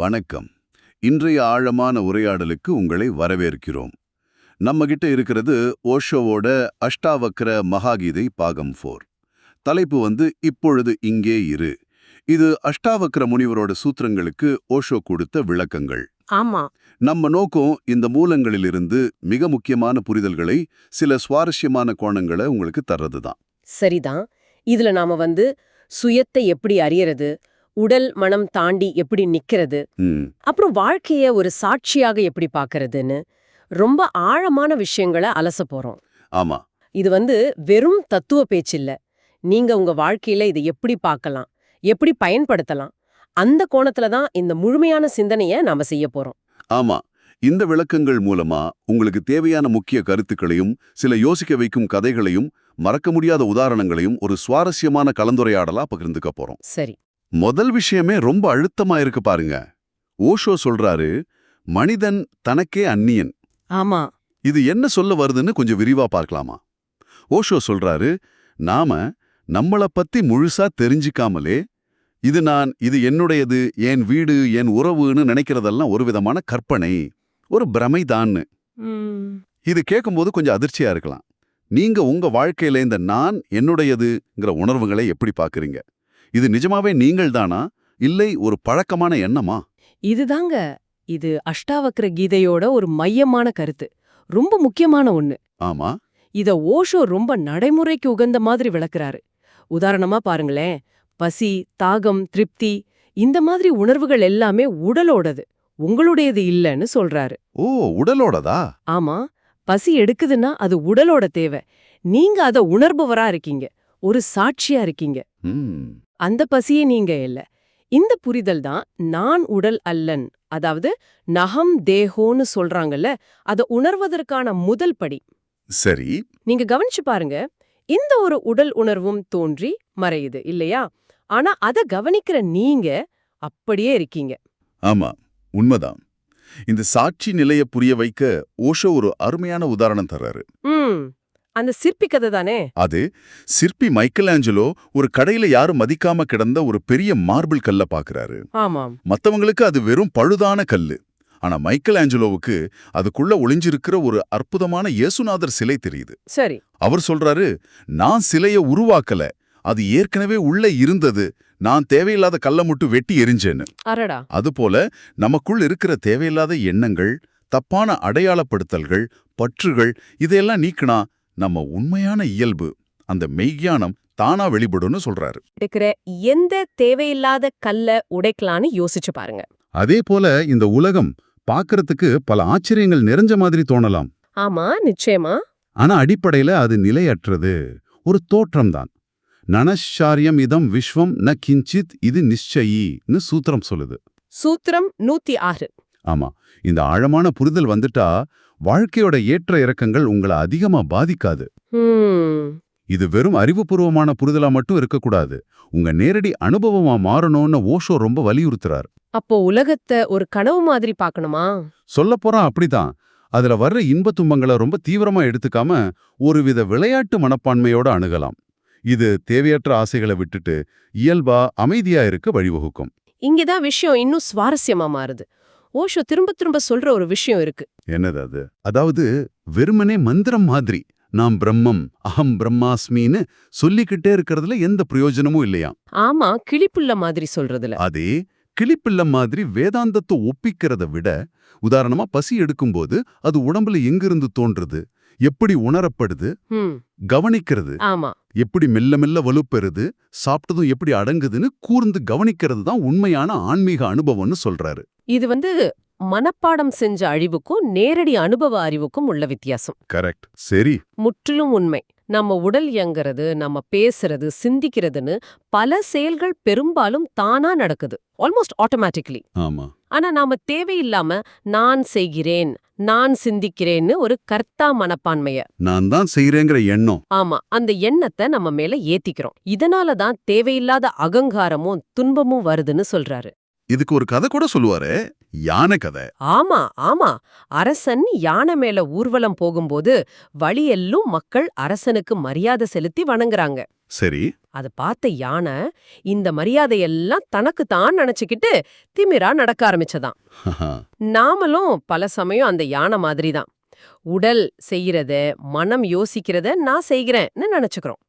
வணக்கம். இன்றைய ஆழமான உரையாடலுக்கு உங்களை வரவேற்கிறோம். நம்மகிட்ட இருக்கிறது ஓஷோவோட அஷ்டாவக்ர மகாகீதை பாகம் 4. தலைப்பு இப்பொழுது இங்கே இரு. இது அஷ்டாவக்ர முனிவரோட சூத்திரங்களுக்கு ஓஷோ கொடுத்த விளக்கங்கள். ஆமா. நம்ம நோக்கம் இந்த மூலங்களிலிருந்து மிக முக்கியமான புரிதல்களை, சில சுவாரஸ்யமான கோணங்களை உங்களுக்கு தர்றதுதான். சரிதான். இதுல நாம சுயத்தை எப்படி அறியறது, உடல் மனம் தாண்டி எப்படி நிக்கிறது, அப்புறம் வாழ்க்கைய ஒரு சாட்சியாக எப்படி பாக்குறதுன்னு ரொம்ப ஆழமான விஷயங்களை அலச போறோம். ஆமா. இது வெறும் தத்துவ பேச்சில்ல. நீங்க உங்க வாழ்க்கையில இதை எப்படி பார்க்கலாம், எப்படி பயன்படுத்தலாம், அந்த கோணத்துல தான் இந்த முழுமையான சிந்தனைய நாம செய்ய போறோம். ஆமா. இந்த விளக்கங்கள் மூலமா உங்களுக்கு தேவையான முக்கிய கருத்துக்களையும், சில யோசிக்க வைக்கும் கதைகளையும், மறக்க முடியாத உதாரணங்களையும் ஒரு சுவாரஸ்யமான கலந்துரையாடலா பகிர்ந்துக்க போறோம். சரி. முதல் விஷயமே ரொம்ப அழுத்தமா இருக்கு பாருங்க. ஓஷோ சொல்றாரு, மனிதன் தனக்கே அந்நியன். ஆமா. இது என்ன சொல்ல வருதுன்னு கொஞ்சம் விரிவா பார்க்கலாமா? ஓஷோ சொல்றாரு, நாம நம்மள பத்தி முழுசா தெரிஞ்சிக்காமலே இது என்னுடையது, என் வீடு, என் உறவுன்னு நினைக்கிறதெல்லாம் ஒரு விதமான கற்பனை, ஒரு பிரமைதான்னு. இது கேட்கும்போது கொஞ்சம் அதிர்ச்சியா இருக்கலாம். நீங்க உங்க வாழ்க்கையில இந்த நான் என்னுடையதுங்கிற உணர்வுகளை எப்படி பாக்குறீங்க? இது நிஜமாவே நீங்கள் தானா, இல்லை ஒரு பழக்கமான எண்ணமா? இதுதாங்க இது அஷ்டாவக்ர கீதையோட ஒரு மையமான கருத்து, ரொம்ப முக்கியமான ஒண்ணு. ஆமா. இத ஓஷோ ரொம்ப நடைமுறைக்கு உகந்த மாதிரி விளக்குறாரு. உதாரணமா பாருங்களேன், பசி, தாகம், திருப்தி, இந்த மாதிரி உணர்வுகள் எல்லாமே உடலோடது, உங்களுடையது இல்லைன்னு சொல்றாரு. ஓ, உடலோடதா? ஆமா. பசி எடுக்குதுன்னா அது உடலோட தேவை. நீங்க அத உணர்பவரா இருக்கீங்க, ஒரு சாட்சியா இருக்கீங்க. அந்த பசியே நீங்க இல்ல. இந்த புரிதல் தான் நான் உடல் அல்லன், அதாவது நகம் தேகோன்னு சொல்றாங்கல்ல, அத உணர்வதற்கான முதல் படி. சரி. நீங்க கவனிச்சு பாருங்க, இந்த ஒரு உடல் உணர்வும் தோன்றி மறையுது இல்லையா? ஆனா அத கவனிக்கிற நீங்க அப்படியே இருக்கீங்க. ஆமா, உண்மைதான். இந்த சாட்சி நிலைய புரிய வைக்க ஓஷோ ஒரு அருமையான உதாரணம் தர்றாரு. அந்த சிற்பி கதை தானே அது. சிற்பி மைக்கேல் ஆஞ்சலோ ஒரு கடையில யாரும் மதிக்காம கிடந்த ஒரு பெரிய மார்பிள் கல்ல பாக்குறாரு. ஆமாம். மத்தவங்களுக்கு அது வெறும் பழுதான கல்லு. ஆனா மைக்கேல் ஆஞ்சலோவுக்கு அதுக்குள்ள ஒளிஞ்சிருக்கிற ஒரு அற்புதமான இயேசுநாதர் சிலை தெரியுது. சரி. அவர் சொல்றாரு, நான் சிலைய உருவாக்கல, அது ஏற்கனவே உள்ள இருந்தது, நான் தேவையில்லாத கல்ல மட்டும் வெட்டி எரிஞ்சேன்னு. அரடா. அதுபோல நமக்குள் இருக்கிற தேவையில்லாத எண்ணங்கள், தப்பான அடையாளப்படுத்தல்கள், பற்றுகள், இதையெல்லாம் நீக்கினா நம்ம உண்மையான இயல்பு, அந்த மெய்ஞானம் தானா வெளிப்படும்னு சொல்றாரு. இருக்கிற எந்த தேவையில்லாத கல்ல உடைக்கலான்னு யோசிச்சு பாருங்க. அதே போல இந்த உலகம் பார்க்கறதுக்கு பல ஆச்சரியங்கள் நிறைஞ்ச மாதிரி தோணலாம். ஆமா, நிச்சயமா. ஆனா அடிப்படையில அது நிலையற்றது, ஒரு தோற்றம்தான். நனஷாரியம் இதம் விஸ்வம் ந கிஞ்சித் இது நிச்சயின்னு சூத்திரம் சொல்லுது. சூத்திரம் 106. ஆமா. இந்த ஆழமான புரிதல் வந்துட்டா வாழ்க்கையோட ஏற்ற இறக்கங்கள் உங்களை அதிகமா பாதிக்காது. இது வெறும் அறிவுபூர்வமான புரிதலா மட்டும் இருக்கக்கூடாது, உங்க நேரடி அனுபவமா மாறணும்னு ஓஷோ ரொம்ப வலியுறுத்துறார். அப்போ உலகத்தை ஒரு கனவு மாதிரி பார்க்கணுமா? சொல்லப்போறா அப்படிதான். அதுல வர்ற இன்ப துன்பங்களை ரொம்ப தீவிரமா எடுத்துக்காம ஒருவித விளையாட்டு மனப்பான்மையோட அணுகலாம். இது தேவையற்ற ஆசைகளை விட்டுட்டு இயல்பா அமைதியா இருக்க வழிவகுக்கும். இங்கதான் விஷயம் இன்னும் சுவாரஸ்யமா மாறுது. ஓஷோ திரும்ப திரும்ப சொல்ற ஒரு விஷயம் இருக்கு. என்னது அது? அதாவது வெறுமனே மந்திரம் மாதிரி நாம் பிரம்மம், அகம் பிரம்மாஸ்மின்னு சொல்லிக்கிட்டே இருக்கிறதுல எந்த பிரயோஜனமும் இல்லையா? ஆமா, கிளிப்புள்ள மாதிரி சொல்றதுல. அதே கிளிப்பிள்ள மாதிரி வேதாந்தத்தை ஒப்பிக்கிறத விட, உதாரணமா பசி எடுக்கும்போது அது உடம்புல எங்கிருந்து தோன்றுது, எப்படி உணரப்படுது, கவனிக்கிறது. ஆமா. எப்படி மெல்ல மெல்ல வலுப்பெறுது, சாப்பிட்டதும் எப்படி அடங்குதுன்னு கூர்ந்து கவனிக்கிறது தான் உண்மையான ஆன்மீக அனுபவம்னு சொல்றாரு. இது மனப்பாடம் செஞ்ச அழிவுக்கும் நேரடி அனுபவ அறிவுக்கும் உள்ள வித்தியாசம். கரெக்ட். சரி. முற்றிலும் உண்மை. நம்ம உடல் இயங்குறது, நம்ம பேசுறது, சிந்திக்கிறதுன்னு பல செயல்கள் பெரும்பாலும் தானா நடக்குது, ஆல்மோஸ்ட் ஆட்டோமேட்டிக்கலி. ஆமா. ஆனா நாம தேவையில்லாம நான் செய்கிறேன், நான் சிந்திக்கிறேன்னு ஒரு கர்த்தா மனப்பான்மைய, நான் தான் செய்யறேங்கிற எண்ணம், ஆமா, அந்த எண்ணத்தை நம்ம மேல ஏத்திக்கிறோம். இதனாலதான் தேவையில்லாத அகங்காரமும் துன்பமும் வருதுன்னு சொல்றாரு. இதுக்கு ஒரு கதை கூட சொல்லுவாரு, யானை கதை. ஆமா ஆமா, அரசன் யானை மேல ஊர்வலம் போகும்போது வழியெல்லும் மக்கள் அரசனுக்கு மரியாதை செலுத்தி வணங்குறாங்க. சரி. அத பார்த்த யானை இந்த மரியாதையெல்லாம் தனக்கு தான் நினைச்சுக்கிட்டு திமிரா நடக்க ஆரம்பிச்சதாம். நாமளும் பல சமயம் அந்த யானை மாதிரி தான். உடல் செய்யறத, மனம் யோசிக்கிறத நான் செய்கிறேன்னு நினைச்சுக்கிறோம்.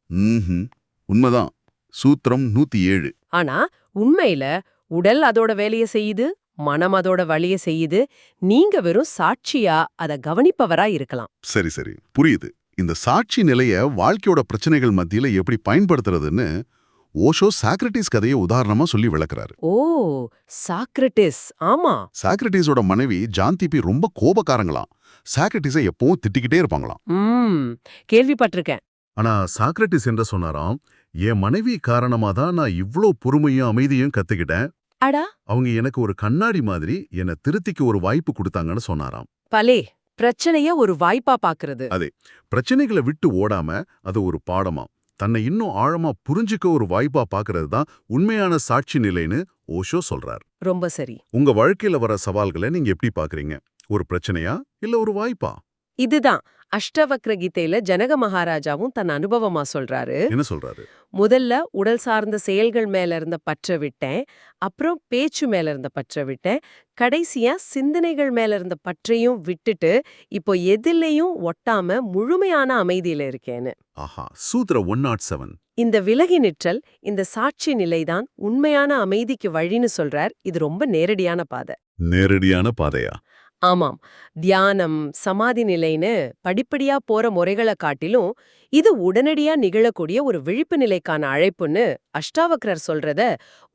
உண்மைதான். சூத்திரம் 107. ஆனா உண்மையில உடல் அதோட வேலைய செய்யுது, மனம் அதோட வழிய செய்யுது. நீங்க வெறும் சாட்சியா அத கவனிப்பவரா இருக்கலாம். சரி சரி, புரியுது. இந்த சாட்சி நிலைய வாழ்க்கையோட பிரச்சனைகள் மத்தியில எப்படி பயன்படுத்துறதுன்னு ஓஷோ சாக்ரட்டிஸ் கதையை உதாரணமா சொல்லி விளக்குறாரு. ஓ, சாக்ரட்டிஸ். ஆமா. சாக்ரட்டிஸோட மனைவி ஜாந்திபி ரொம்ப கோபக்காரங்களாம். சாக்ரட்டிஸை எப்பவும் திட்டிக்கிட்டே இருப்பாங்களாம். கேள்விப்பட்டிருக்கேன். ஆனா சாக்ரட்டிஸ் என்ன சொன்னாராம், என் மனைவி காரணமா தான் நான் இவ்ளோ பொறுமையும் அமைதியும் கத்துக்கிட்டேன். அடா, அவங்க எனக்கு ஒரு கண்ணாடி மாதிரி என்னை திருத்திக்க ஒரு வாய்ப்பு கொடுத்தாங்கன்னு சொன்னாராம். பலே, பிரச்சனைய ஒரு வாய்ப்பா பாக்குறது. அதே, பிரச்சனைகளை விட்டு ஓடாம அது ஒரு பாடமா, தன்னை இன்னும் ஆழமா புரிஞ்சுக்க ஒரு வாய்ப்பா பாக்குறது தான் உண்மையான சாட்சி நிலைன்னு ஓஷோ சொல்றார். ரொம்ப சரி. உங்க வாழ்க்கையில வர சவால்களை நீங்க எப்படி பாக்குறீங்க? ஒரு பிரச்சனையா இல்ல ஒரு வாய்ப்பா? இதுதான் அஷ்டவக்ர கீதையில ஜனக மகாராஜாவும் தன் அனுபவமா சொல்றாரு. என்ன சொல்றாரு? முதல்ல உடல் சார்ந்த செயல்கள் மேல இருந்த பற்ற விட்டேன், அப்புறம் பேச்சு மேல இருந்த பற்ற விட்டேன், கடைசியா சிந்தனைகள் மேல இருந்த பற்றையும் விட்டுட்டு இப்போ எதிலையும் ஒட்டாம முழுமையான அமைதியில இருக்கேன்னு. ஆஹா, சூத்திர 107. இந்த விலகி நிற்றல், இந்த சாட்சி நிலைதான் உண்மையான அமைதிக்கு வழின்னு சொல்றார். இது ரொம்ப நேரடியான பாதை. நேரடியான பாதையா? ஆமாம். தியானம், சமாதி நிலைன்னு படிப்படியா போற முறைகளை காட்டிலும் இது உடனடியா நிகழக்கூடிய ஒரு விழிப்பு நிலைக்கான அழைப்புன்னு அஷ்டாவக்ரர் சொல்றத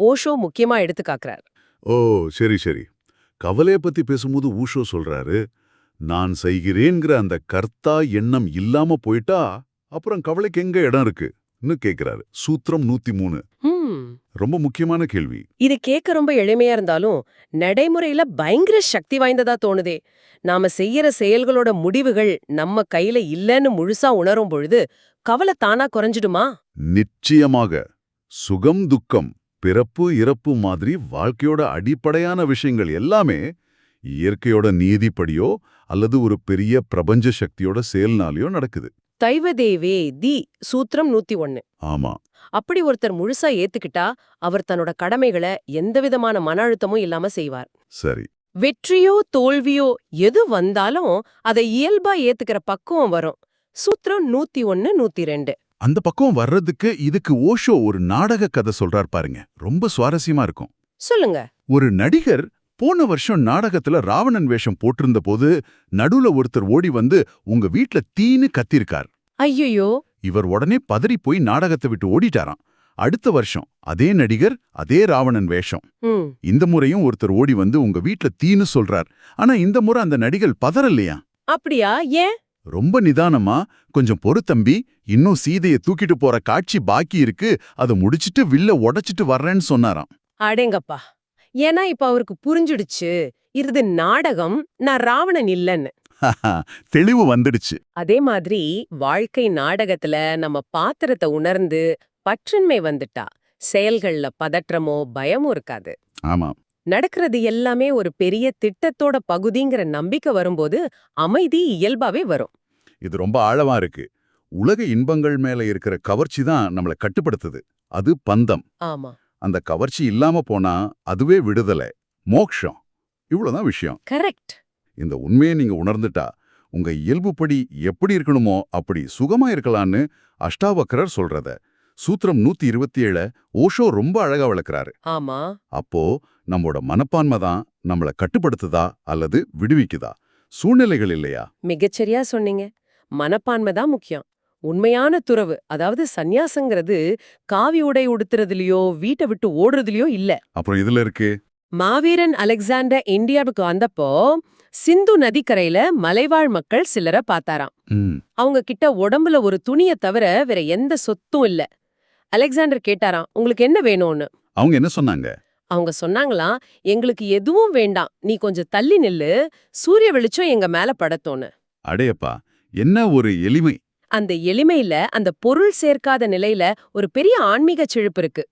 ஓஷோ முக்கியமா எடுத்து காக்குறார். ஓ, சரி சரி. கவலைய பத்தி பேசும்போது ஊஷோ சொல்றாரு, நான் செய்கிறேங்கிற அந்த கர்த்தா எண்ணம் இல்லாம போயிட்டா அப்புறம் கவலைக்கு எங்க இடம் இருக்குன்னு கேக்குறாரு. சூத்திரம் 103. ரொம்ப முக்கியமான கேள்வி. இது கேட்க ரொம்ப எளிமையா இருந்தாலும் நடைமுறையில பயங்கர சக்தி வாய்ந்ததா தோணுதே. நாம செய்யற செயல்களோட முடிவுகள் நம்ம கையில இல்லன்னு முழுசா உணரும் பொழுது கவலை தானா குறைஞ்சிடுமா? நிச்சயமாக. சுகம் துக்கம், பிறப்பு இறப்பு மாதிரி வாழ்க்கையோட அடிப்படையான விஷயங்கள் எல்லாமே இயற்கையோட நீதிப்படியோ அல்லது ஒரு பெரிய பிரபஞ்ச சக்தியோட செயல்னாலேயோ நடக்குது. தைவதேவே தி சூத்திரம் 101. ஆமா. அப்படி ஒருத்தர் முழுசா ஏத்துக்கிட்டா அவர் தன்னோட கடமைகளை எந்தவிதமான மன அழுத்தமும் இல்லாம செய்வார். சரி. வெற்றியோ தோல்வியோ எது வந்தாலும் அதை இயல்பா ஏத்துக்கிற பக்குவம் வரும். சூத்திரம் 101, 102. அந்த பக்கம் வர்றதுக்கு இதுக்கு ஓஷோ ஒரு நாடக கதை சொல்றார் பாருங்க. ரொம்ப சுவாரஸ்யமா இருக்கும். சொல்லுங்க. ஒரு நடிகர் போன வருஷம் நாடகத்துல ராவணன் வேஷம் போட்டிருந்த போது நடுவுல ஒருத்தர் ஓடி வந்து உங்க வீட்ல தீன்னு கத்திருக்கார். ஐயோ! இவர் உடனே பதறி போய் நாடகத்தை விட்டு ஓடிட்டாராம். அடுத்த வருஷம் அதே நடிகர், அதே ராவணன் வேஷம். இந்த முறையும் ஒருத்தர் ஓடி வந்து உங்க வீட்ல தீன்னு சொல்றார். ஆனா இந்த முறை அந்த நடிகர் பதறலையா? அப்படியா? ஏன்? ரொம்ப நிதானமா, கொஞ்சம் பொறு தம்பி, இன்னும் சீதையை தூக்கிட்டு போற காட்சி பாக்கி இருக்கு, அதை முடிச்சிட்டு வில்ல உடைச்சிட்டு வர்றேன்னு சொன்னாராம். அடேங்கப்பா. ஏன்னா இப்ப அவருக்கு புரிஞ்சுடுச்சு, இது நாடகம், நான் ராவணன் இல்லன்னு. தெளிவு வந்துடுச்சு. அதே மாதிரி வாழ்க்கை நாடகத்துல நம்ம பாத்திரத்தை உணர்ந்து பற்றின்மை வந்துட்டா செயல்கள்ல பதற்றமோ பயமோ இருக்காது. ஆமா. நடக்கிறது எல்லாமே ஒரு பெரிய திட்டத்தோட பகுதிங்கிற நம்பிக்கை வரும்போது அமைதி இயல்பாவே வரும். இது ரொம்ப ஆழமா இருக்கு. உலக இன்பங்கள் மேல இருக்கிற கவர்ச்சி தான் நம்மளை கட்டுப்படுத்துது. அது பந்தம். ஆமா. அந்த கவர்ச்சி இல்லாம போனா அதுவே விடுதலை, மோக்ஷம். இவ்வளவுதான் விஷயம். கரெக்ட். இந்த உண்மையை நீங்க உணர்ந்துட்டா உங்க இயல்புப்படி எப்படி இருக்கணுமோ அப்படி சுகமா இருக்கலான்னு அஷ்டாவக்ரர் சொல்றத சூத்திரம் 127 ஓஷோ ரொம்ப அழகா விளக்குறாரு. ஆமா. அப்போ நம்மோட மனப்பான்மை தான் நம்மள கட்டுப்படுத்துதா அல்லது விடுவிக்குதா? சூழ்நிலைகள் இல்லையா? மிகச்சரியா சொன்னீங்க. மனப்பான்மை தான் முக்கியம். உண்மையான துறவு, அதாவது சந்நியாசங்கிறது காவி உடை உடுத்துறதுலயோ வீட்டை விட்டு ஓடுறதுலயோ இல்ல. அப்புறம் இதுல இருக்கு. மாவீரன் அலெக்சாண்டர் இந்தியாவுக்கு வந்தப்போ சிந்து நதிக்கரையில மலைவாழ் மக்கள் சிலரை பார்த்தாராம். அவங்க கிட்ட உடம்புல ஒரு துணிய தவிர வேற எந்த சொத்தும் இல்ல. அலெக்சாண்டர் கேட்டாராம், உங்களுக்கு என்ன வேணும்னு. அவங்க என்ன சொன்னாங்க? அவங்க சொன்னாங்களாம், எங்களுக்கு எதுவும் வேண்டாம், நீ கொஞ்சம் தள்ளி நில்லு, சூரிய வெளிச்சம் எங்க மேல படத்தோன்னு. அடையப்பா, என்ன ஒரு எளிமை! அந்த எளிமையில, அந்த பொருள் சேர்க்காத நிலையில ஒரு பெரிய ஆன்மீக செழிப்பு இருக்கு.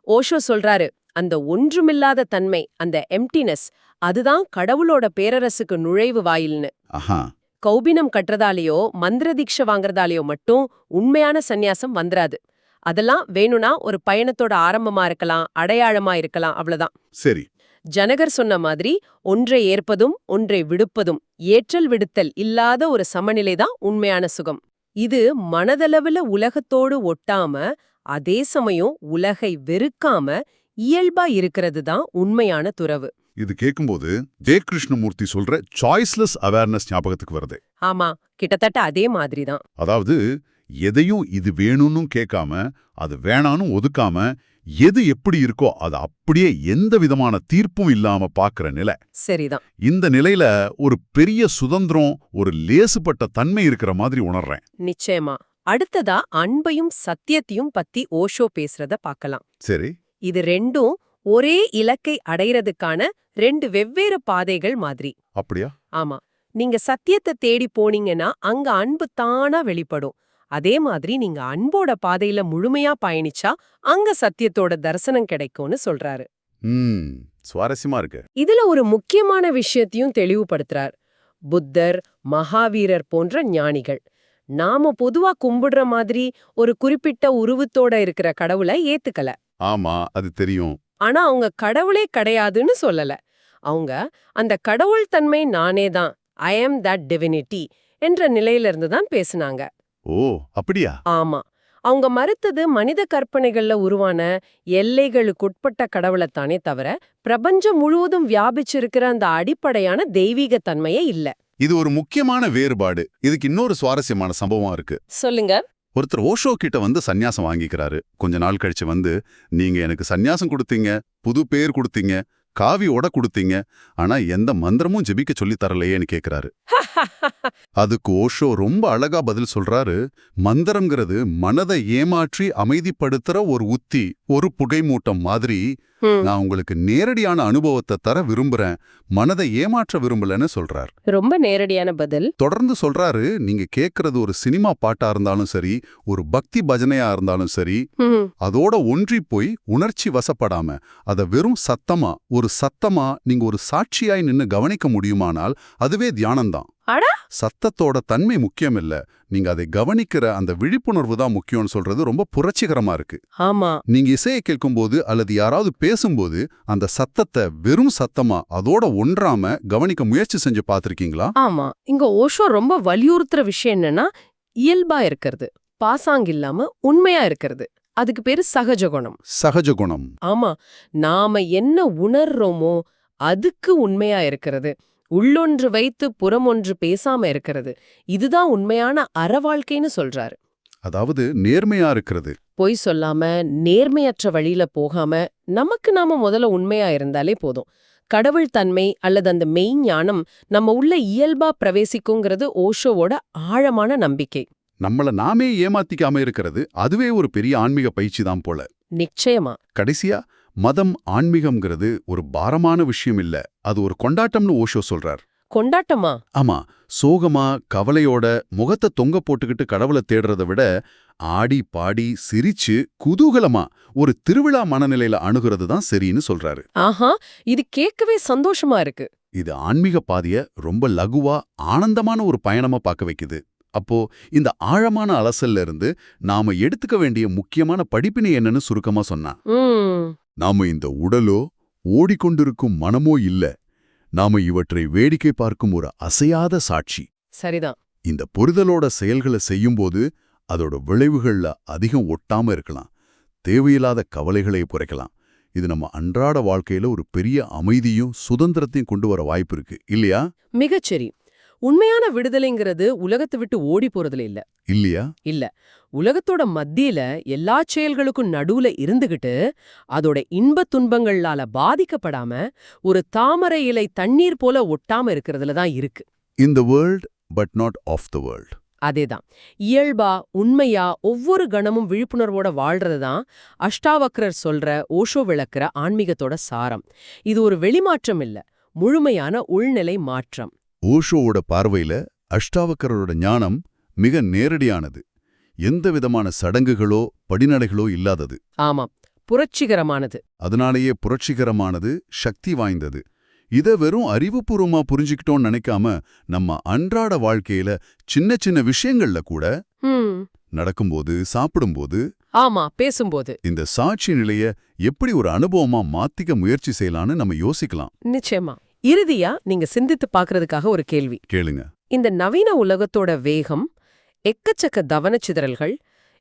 ஓஷோ சொல்றாரு, அந்த ஒன்றுமில்லாத தன்மை, அந்த எம்டினஸ், அதுதான் கடவுளோட பேரரசுக்கு நுழைவு வாயில்னு. ஆஹா. கௌபினம் கட்டுறதாலேயோ மந்திர தீட்சை வாங்குறதாலேயோ மட்டும் உண்மையான சந்நியாசம் வந்துராது. அதெல்லாம் வேணும்னா ஒரு பயணத்தோட ஆரம்பமா இருக்கலாம், அடையாளமா இருக்கலாம், அவ்வளவுதான். சரி. ஜனகர் சொன்ன மாதிரி ஒன்றை ஏற்பதும் ஒன்றை விடுப்பதும், ஏற்றல் விடுத்தல் இல்லாத ஒரு சமநிலை தான் உண்மையான சுகம். இது மனதளவுல உலகத்தோடு ஒட்டாம, அதே சமயம் உலகை வெறுக்காம இயல்பா இருக்கிறது தான் உண்மையான துறவு. இது கேட்கும்போது ஜெய கிருஷ்ணமூர்த்தி சொல்ற சாய்ஸ்லெஸ் அவேர்னஸ் ஞாபகத்துக்கு வருது. ஆமா, கிட்டத்தட்ட அதே மாதிரிதான். அதாவது எதையும் இது வேணும்னு கேட்காம, அது வேணான்னு ஒதுக்காம, எது எப்படி இருக்கோ அது அப்படியே எந்த விதமான தீர்ப்பும் இல்லாம பாக்குற நிலை. சரிதான். இந்த நிலையில ஒரு பெரிய சுதந்திரம், ஒரு லேசுப்பட்ட தன்மை இருக்கிற மாதிரி உணர்றேன். நிச்சயமா. அடுத்ததா அன்பையும் சத்தியத்தையும் பத்தி ஓஷோ பேசுறத பார்க்கலாம். சரி. இது ரெண்டும் ஒரே இலக்கை அடையறதுக்கான ரெண்டு வெவ்வேறு பாதைகள் மாதிரி. அப்படியா? ஆமா. நீங்க சத்தியத்தை தேடி போனீங்கன்னா அங்க அன்பு தானா வெளிப்படும். அதே மாதிரி நீங்க அன்போட பாதையில முழுமையா பயணிச்சா அங்க சத்தியத்தோட தரிசனம் கிடைக்கும்னு சொல்றாரு. சுவாரஸ்யமா இருக்கு. இதுல ஒரு முக்கியமான விஷயத்தையும் தெளிவுபடுத்துறார். புத்தர், மகாவீரர் போன்ற ஞானிகள் நாம பொதுவா கும்பிடுற மாதிரி ஒரு குறிப்பிட்ட உருவத்தோட இருக்கிற கடவுளை ஏத்துக்கல. ஆமா, அது தெரியும். ஆனா அவங்க கடவுளே கிடையாதுன்னு சொல்லல. அவங்க அந்த கடவுள் தன்மை நானே தான், ஐ ஆம் தட் டிவினிட்டி என்ற நிலையிலிருந்து தான் பேசுனாங்க. ஓ, அப்படியா? ஆமா. அவங்க மறுத்தது மனித கற்பனைகள்ல உருவான எல்லைகளுக்குட்பட்ட கடவுளைத்தானே தவிர பிரபஞ்சம் முழுவதும் வியாபிச்சிருக்கிற அந்த அடிப்படையான தெய்வீக தன்மையே இல்ல. இது ஒரு முக்கியமான வேறுபாடு. இதுக்கு இன்னொரு சுவாரஸ்யமான சம்பவம் இருக்கு. சொல்லுங்க. ஒருத்தர் ஓஷோ கிட்ட வந்து சந்நியாசம் வாங்கிக்கிறாரு. கொஞ்ச நாள் கழிச்சு வந்து, நீங்க எனக்கு சந்நியாசம் கொடுத்தீங்க, புது பேர் கொடுத்தீங்க, காவியோட கொடுத்தீங்க, ஆனா எந்த மந்திரமும் ஜெபிக்க சொல்லி தரலையேன்னு கேக்குறாரு. அதுக்கு ஓஷோ ரொம்ப அழகா பதில் சொல்றாரு. மந்திரம்ங்கிறது மனதை ஏமாற்றி அமைதிப்படுத்துற ஒரு உத்தி, ஒரு புகைமூட்டம் மாதிரி. நான் உங்களுக்கு நேரடியான அனுபவத்தை தர விரும்புறேன், மனதை ஏமாற்ற விரும்பலன்னு சொல்றார். ரொம்ப நேரடியான பதில். தொடர்ந்து சொல்றாரு, நீங்க கேக்குறது ஒரு சினிமா பாட்டா இருந்தாலும் சரி, ஒரு பக்தி பஜனையா இருந்தாலும் சரி, அதோட ஒன்றி போய் உணர்ச்சி வசப்படாம அத வெறும் சத்தமா, ஒரு சத்தமா நீங்க ஒரு சாட்சியாய் நின்னு கவனிக்க முடியுமானால் அதுவே தியானம்தான். சத்தத்தோட தன்மை முக்கியம் இல்ல, நீங்க அதை கவனிக்கிற அந்த விழிப்புணர்வு தான் முக்கியம்னு சொல்றது ரொம்ப புரட்சிகரமா இருக்கு. ஆமா. நீங்க இசையை கேட்கும்போது அல்லது யாராவது பேசும்போது அந்த சத்தத்தை வெறும் சத்தமா அதோட ஒன்றாம கவனிக்க முயற்சி செஞ்சு பார்த்திருக்கீங்களா? ஆமா. இங்க ஓஷோ ரொம்ப வலியுறுத்துற விஷயம் என்னன்னா, இயல்பா இருக்கிறது, பாசாங்க இல்லாம உண்மையா இருக்கிறது. அதுக்கு பேரு சகஜ குணம். சகஜ குணம். ஆமா. நாம என்ன உணர்றோமோ அதுக்கு உண்மையா இருக்கிறது, உள்ளொன்று வைத்து புறமொன்று பேசாம இருக்கிறது, இதுதான் உண்மையான அறவாழ்க்கைன்னு சொல்றாரு. அதாவது நேர்மையா இருக்கிறது. பொய் சொல்லாம, நேர்மையற்ற வழியில போகாம, நமக்கு நாம முதல்ல உண்மையா இருந்தாலே போதும். கடவுள் தன்மை அல்லது அந்த மெய்ஞானம் நம்ம உள்ள இயல்பா பிரவேசிக்குங்கிறது ஓஷோவோட ஆழமான நம்பிக்கை. நம்மள நாமே ஏமாத்திக்காம இருக்கிறது, அதுவே ஒரு பெரிய ஆன்மீக பயிற்சி தான் போல. நிச்சயமா. கடைசியா, மதம் ஆன்மீகம்ங்கிறது ஒரு பாரமான விஷயம் இல்ல, அது ஒரு கொண்டாட்டம்னு ஓஷோ சொல்றார். கொண்டாட்டமா? ஆமா. சோகமா கவலையோட முகத்தை தொங்க போட்டுக்கிட்டு கடவுளை தேடுறத விட ஆடி பாடி சிரிச்சு குதூகலமா ஒரு திருவிழா மனநிலையில அணுகிறது தான் சரின்னு சொல்றாரு. ஆஹா, இது கேட்கவே சந்தோஷமா இருக்கு. இது ஆன்மீக பாதைய ரொம்ப லகுவா ஆனந்தமான ஒரு பயணமா பார்க்க வைக்குது. அப்போ இந்த ஆழமான அலசல்ல இருந்து நாம எடுத்துக்க வேண்டிய முக்கியமான படிப்பினை என்னன்னு சுருக்கமா சொன்னா, நாம இந்த உடலோ ஓடிக்கொண்டிருக்கும் மனமோ இல்ல, நாம இவற்றை வேடிக்கை பார்க்கும் ஒரு அசையாத சாட்சி. சரிதான். இந்த புரிதலோட செயல்களை செய்யும்போது அதோட விளைவுகள்ல அதிகம் ஒட்டாம இருக்கலாம், தேவையில்லாத கவலைகளை குறைக்கலாம். இது நம்ம அன்றாட வாழ்க்கையில ஒரு பெரிய அமைதியும் சுதந்திரத்தையும் கொண்டு வர வாய்ப்பு இருக்கு, இல்லையா? மிகச்சரி. உண்மையான விடுதலைங்கிறது உலகத்தை விட்டு ஓடி போறதுல இல்ல. இல்லையா? இல்ல. உலகத்தோட மத்தியில எல்லா செயல்களுக்கும் நடுவுல இருந்துகிட்டு அதோட இன்பத் துன்பங்களால பாதிக்கப்படாம ஒரு தாமரை இலை தண்ணீர் போல ஒட்டாம இருக்கிறதுல தான் இருக்கு. In the world but not of the world. அதேதான். இயல்பா உண்மையா ஒவ்வொரு கணமும் விழிப்புணர்வோட வாழ்றது தான் அஷ்டாவக்ரர் சொல்ற, ஓஷோ விளக்குற ஆன்மீகத்தோட சாரம். இது ஒரு வெளிமாற்றம் இல்ல, முழுமையான உள்நிலை மாற்றம். ஓஷோவோட பார்வையில அஷ்டாவக்கரோட ஞானம் மிக நேரடியானது, எந்த விதமான சடங்குகளோ படிநடைகளோ இல்லாதது. ஆமாம். புரட்சிகரமானது. அதனாலேயே புரட்சிகரமானது, சக்தி வாய்ந்தது. இத வெறும் அறிவுபூர்வமா புரிஞ்சுக்கிட்டோம்னு நினைக்காம நம்ம அன்றாட வாழ்க்கையில சின்ன சின்ன விஷயங்கள்ல கூட ம், நடக்கும்போது, சாப்பிடும்போது ஆமா, பேசும்போது இந்த சாட்சி நிலைய எப்படி ஒரு அனுபவமா மாத்திக்க முயற்சி செய்யலான்னு நம்ம யோசிக்கலாம். நிச்சயமா. இறுதியா நீங்க சிந்தித்து பார்க்கறதுக்காக ஒரு கேள்வி. கேளுங்க. இந்த நவீன உலகத்தோட வேகம், எக்கச்சக்க கவனச்சிதறல்கள்,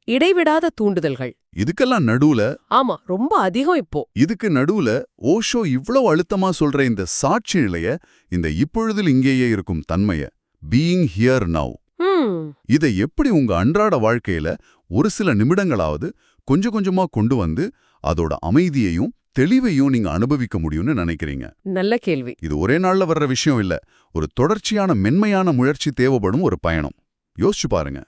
இடைவிடாத தூண்டுதல்கள், இதுக்கெல்லாம் நடுவுல ஆமா, ரொம்ப அதிகம் இப்போ. இதுக்கு நடுவுல ஓஷோ இவ்வளவு அழுத்தமா சொல்ற இந்த சாட்சி நிலைய, இந்த இப்பொழுதில் இங்கேயே இருக்கும் தன்மைய, பீயிங் ஹியர் நவ், ம், இதை எப்படி உங்க அன்றாட வாழ்க்கையில ஒரு சில நிமிடங்களாவது கொஞ்சம் கொஞ்சமா கொண்டு வந்து அதோட அமைதியையும் தெளிவையும் நீங்க அனுபவிக்க முடியும்னு நினைக்கிறீங்க? நல்ல கேள்வி. இது ஒரே நாள்ல வர்ற விஷயம் இல்ல. ஒரு தொடர்ச்சியான மென்மையான முயற்சி தேவைப்படும் ஒரு பயணம். யோசிச்சு பாருங்க.